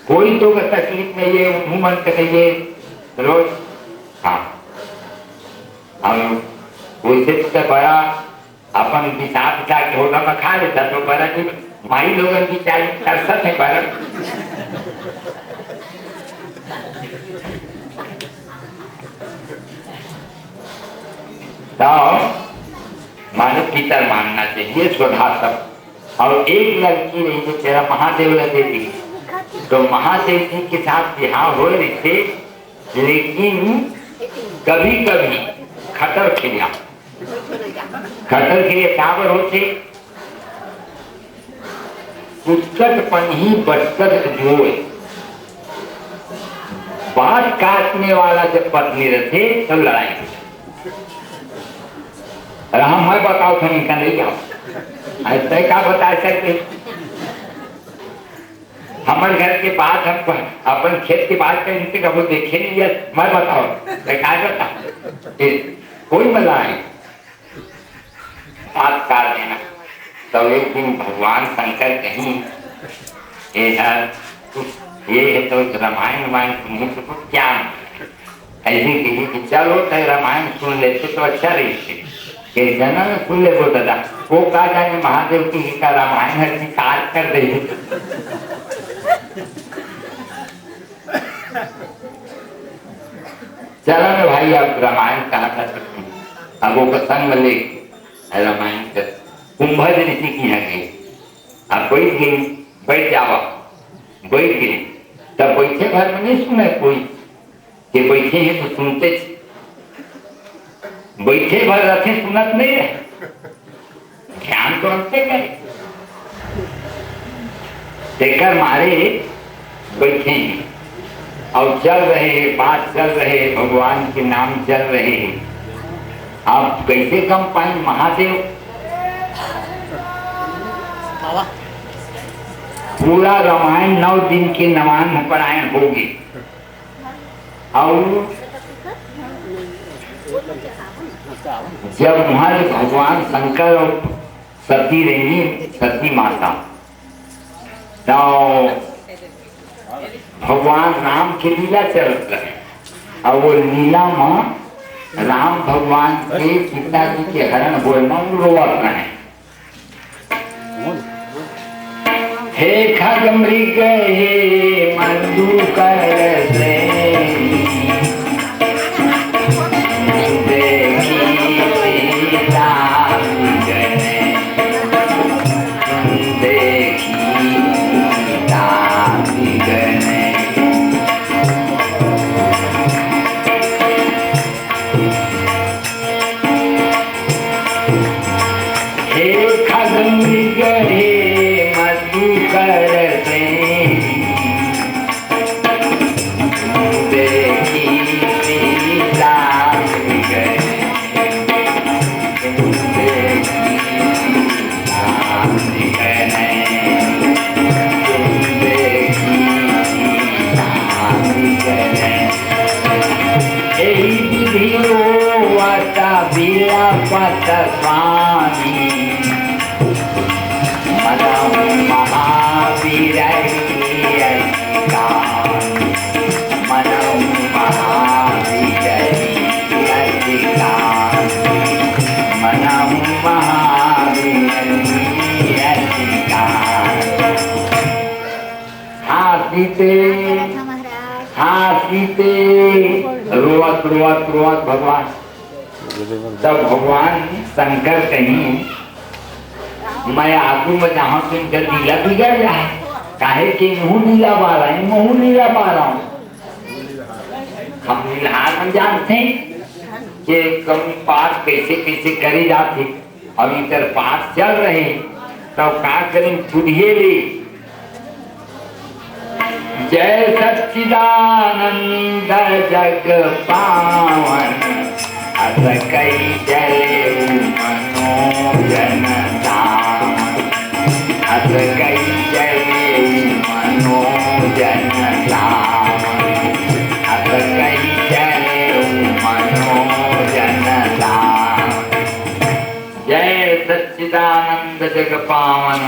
कोई तो तकलीफ नहीं है उमन से नहीं है रोज। हाँ हम कोई से बड़ा अपन पिता पिता के होगा में खा लेता तो बड़ा की माई लोगों की चाली तरसत है बड़ा तो मानो पितर मानना चाहिए स्वधा सब। और एक लड़की रही जो तेरा महादेव लगे थी तो महादेव जी के साथ बिहार हो रहे थे लेकिन कभी कभी खतर खिलिया काबर होते पुस्तक पन्ही बटकट जोए बात काटने वाला जब पत्नी रहते तब लड़ाई हो हम मैं बताओ तो इनका नहीं जाओ ऐसा क्या बता सकते। हमारे घर के बाद हम अपन खेत के बाद इनसे कभी देखे नहीं है मैं बताओ क्या बता कोई मजा है बात काट देना। तो एक दिन भगवान शंकर कहीं ये है तो रामायण सुनने से कुछ क्या ऐसे कि चलो तो रामायण सुन लेते तो अच्छा रहते। जन्म सुन ले वो दादा वो कहा जाने महादेव की का रामायण हर की कार कर रही है। चलो ना भाई अब रामायण कहा था सकते हैं। अब वो प्रसंग में ले रामायण कर कुंभज ऋषि की है गई। अब बैठ गई, बैठ जावा, बैठ गई। तब बैठे घर में नहीं सुने कोई कि बैठे हैं तो सुनते, बैठे भर रखे सुनत नहीं रहे, ध्यान तो रखते गए देखकर मारे बैठे हैं और चल रहे हैं, बात चल रहे हैं, भगवान के नाम चल रहे हैं। आप कैसे कम पाए महादेव? पूरा रामायण 9 दिन के नवान पारायण होगी और जब वहां भगवान शंकर और सती रहेंगी, सती माता, तो भगवान राम की लीला चल रहे और वो लीला में राम भगवान के पिताजी के हरण बोलना रोवत रहे। हे खग मृग हे मधुकर से स्वामी मनहु महावीर मनहु महावीर मनहु महावीर हासीते रोवत रोवत रोवत भगवान। तब भगवान शंकर कहीं मैं आगू में जहाँ से लीला बिगड़ जाए, काहे कि मुँह लीला पा रहा है, मुँह लीला पा रहा हूँ। हम लीलाहार में जानते हैं कि कम पाठ कैसे कैसे करे जाते, अब इधर पाठ चल रहे तब का करें खुदिए ले। जय सच्चिदानंद जग पावन अस कई चले मनोजन धाम, अस कई चले मनोजन धाम, अस कई चले मनोजन धाम। जय सच्चिदानंद जग पावन।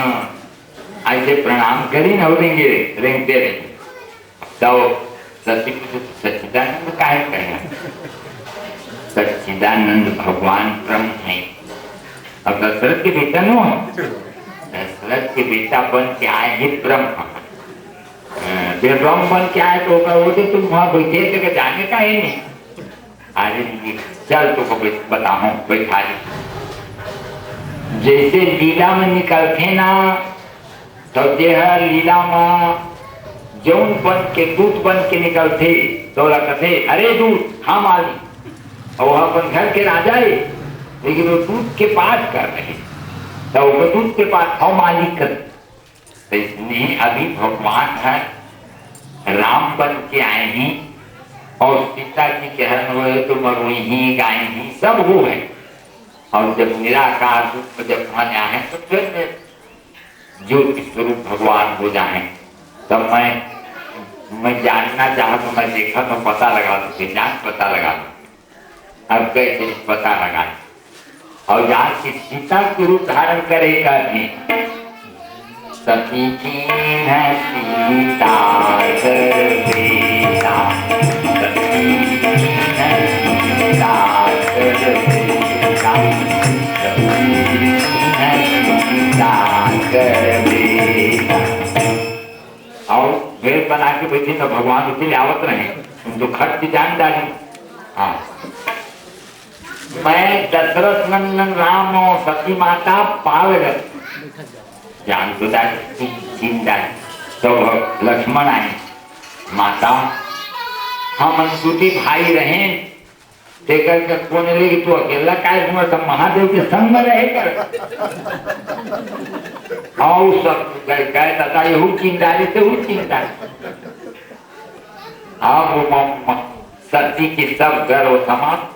ऐसे प्रणाम करी न देंगे रेंगते रहे तो सच्चिदानंद काहे कहना? सच्चिदानंद भगवान ब्रह्म है। अब दशरथ के बेटा नो, दशरथ के बेटा बन के आए ही ब्रह्म। ब्रह्म बन के आए तो वो तुम वहां बैठे थे जाने का ही नहीं। अरे चल तो बताओ बैठा। जैसे लीला में निकलते ना तो यह लीला में जौन बन के दूत बन के निकलते तो लगते अरे दूत हम आली और वह अपन घर के राजा है, लेकिन वो दूत के पास कर रहे तो वो दूत के पास हम मालिक कर। तो इसमें अभी भगवान है राम बन के आए हैं और सीता जी के हरण हुए तो मरुई ही गाय ही सब वो है। और जब निराकार रूप में जब वहां आए तो फिर ज्योति स्वरूप भगवान हो जाए। तब मैं जानना चाहा तो मैं देखा तो पता लगा तो जान पता लगा अब कैसे पता लगा। और जहाँ की सीता के रूप धारण करेगा भी सती की है सीता बेटा, सती की है सीता बेटा, सती की है कर बेटा। और वेद बना के बैठे तो भगवान उसे आवत रहे, तुम तो खट की जान डाली। हाँ, मैं दशरथ नंदन राम और सती माता पावे जान तो डाली। तो लक्ष्मण आए, माता हम अनुसूती भाई रहे, देखकर के कोने लगी तू अकेला काय घूम, सब महादेव के संग में रहे कर। और सब कहे दादा यहू चिंतारी से हूँ चिंता। वो सती की सब गर्व समाप्त।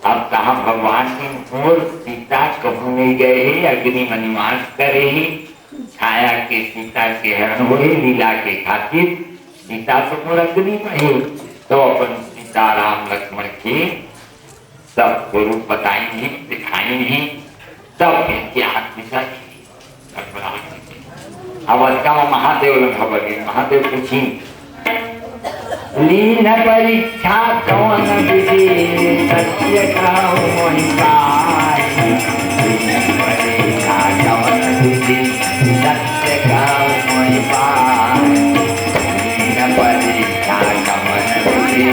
अब कहा भगवान की मोर सीता कहूँ नहीं गए ही, अग्नि में निवास करे ही, छाया के सीता के हरण हो लीला के खातिर सीता तो मोर अग्नि में ही। तो अपन सीता राम लक्ष्मण के सब स्वरूप बताएंगे, दिखाएंगे, सब इनके हाथ दिशा। अब अजका महादेव खबर गई, महादेव पूछी लीन परीक्षा कौन विधि सत्य कहूँ मोहि पाई। लीन परीक्षा कौन विधि सत्य कहूँ मोहि पाई। लीन परीक्षा कौन विधि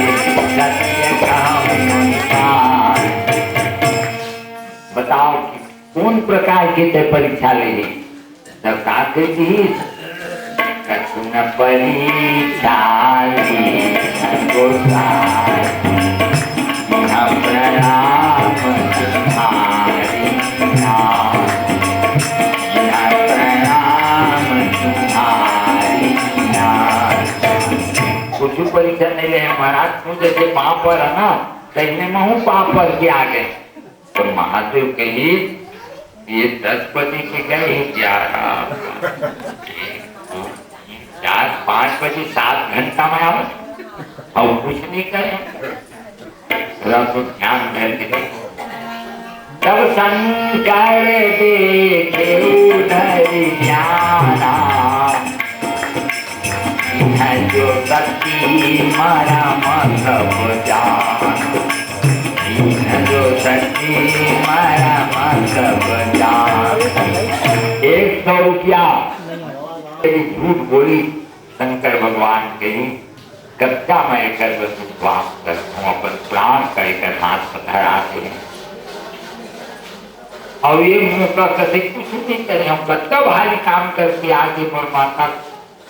सत्य कहूँ मोहि पाई। बताओ कि कौन प्रकार की परीक्षा ले तब का कहती कठिन परीक्षा प्रणाम तुम्हारी प्रणाम तुम्हारी। कुछ परीक्षा नहीं ले महाराज, तू जैसे पाप पर है ना, कहने में हूँ पाप पर के आगे। तो महादेव कही ये 10 बजे के गए 11, 4, 5 बजे 7 घंटा में आओ और कुछ नहीं करे। तो ध्यान करके तब शंकर देखे उधर जाना, जो शक्ति मारा मतलब जान, जो शक्ति मारा मतलब जान। 100 रुपया झूठ बोली शंकर भगवान के ही कच्चा मैं कर विश्वास करता हूँ, अपन प्राण का एक हाथ पकड़ा के। और ये मौका कभी कुछ नहीं करे, हम कच्चा भारी काम करके आगे और माता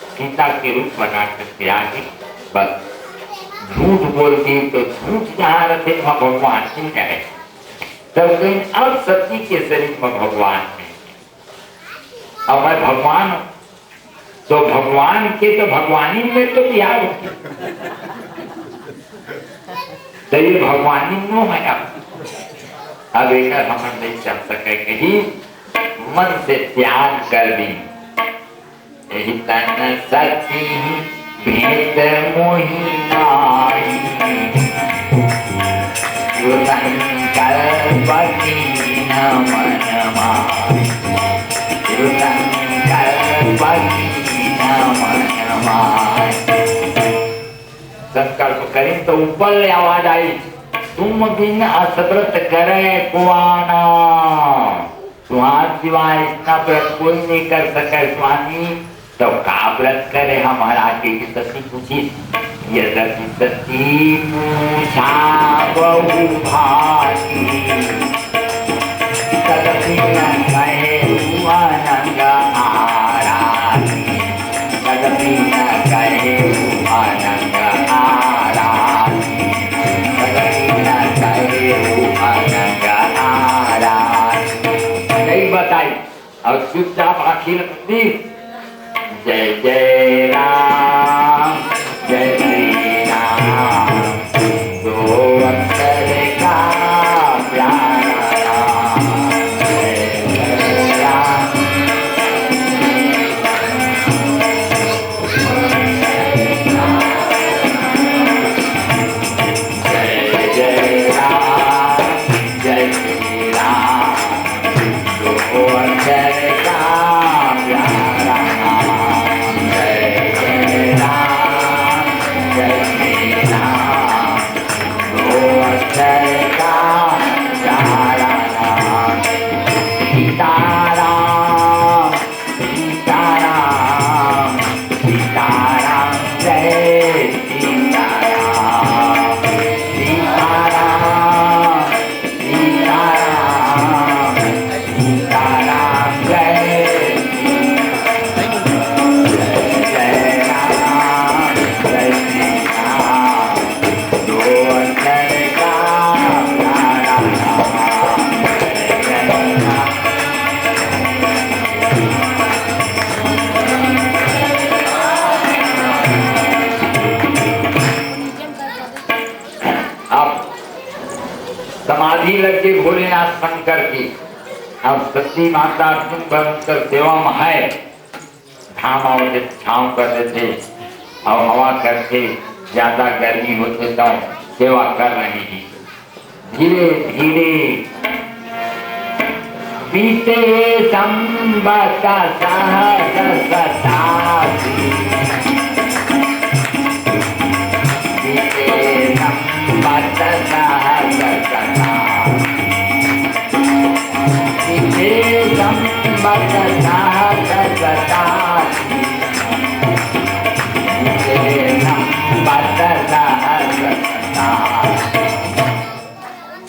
सीता के रूप बना करके आगे, बस झूठ बोल दी तो झूठ जहाँ रखे वहाँ भगवान नहीं रहे। तब कहीं अब सती के शरीर में भगवान है और मैं भगवान, तो भगवान के तो भगवानी में तो बिहार तो ये भगवानी नो है। अब एक हम नहीं चल सके, कहीं मन से त्याग कर दी। यही तन सती भेद मोहि नाई, जो संकल्पति न मन माई, जो संकल्पति संकल्प करें तो ऊपर आवाज आई, तुम बिन असव्रत करे कुआना। तुम्हारे सिवाय इतना व्रत कोई नहीं कर सके स्वामी, तो का व्रत करे हमारा के सती पूछी। यदि सती पूछा बहु भागी, तदपि न कहे अनंग आराधी, तदपि न कहे अनंग आराधी, तदपि न कहे अनंग आराधी। नहीं बताई और चुपचाप आखिर दी, जय जय राम जय श्री राम, दो अक्षर का प्यारा नाम, जय जय राम। जय जय राम जय श्री राम, दो अक्षर का प्यारा नाम, जय जय सीताराम सीताराम जय सीताराम सीताराम सीताराम सीताराम जय जय राम जय श्री राम दो अक्षर का राम जय राम। अब समाधि लग के भोलेनाथ शंकर की, अब सती माता भयंकर सेवा में है, धाम और छाँव कर देते और हवा करके ज्यादा गर्मी होते तो सेवा कर रहे हैं। धीरे धीरे बीते संबत सहस्राब्दी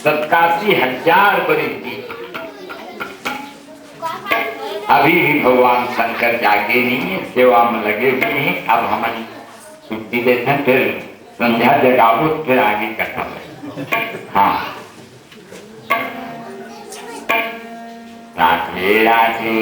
सत्तासी हजार बरस की अभी भी भगवान शंकर जागे नहीं है, सेवा में लगे हुए हैं। अब हम छुट्टी देते हैं, फिर संध्या जगाओ, फिर आगे कथा है। हाँ राधे राधे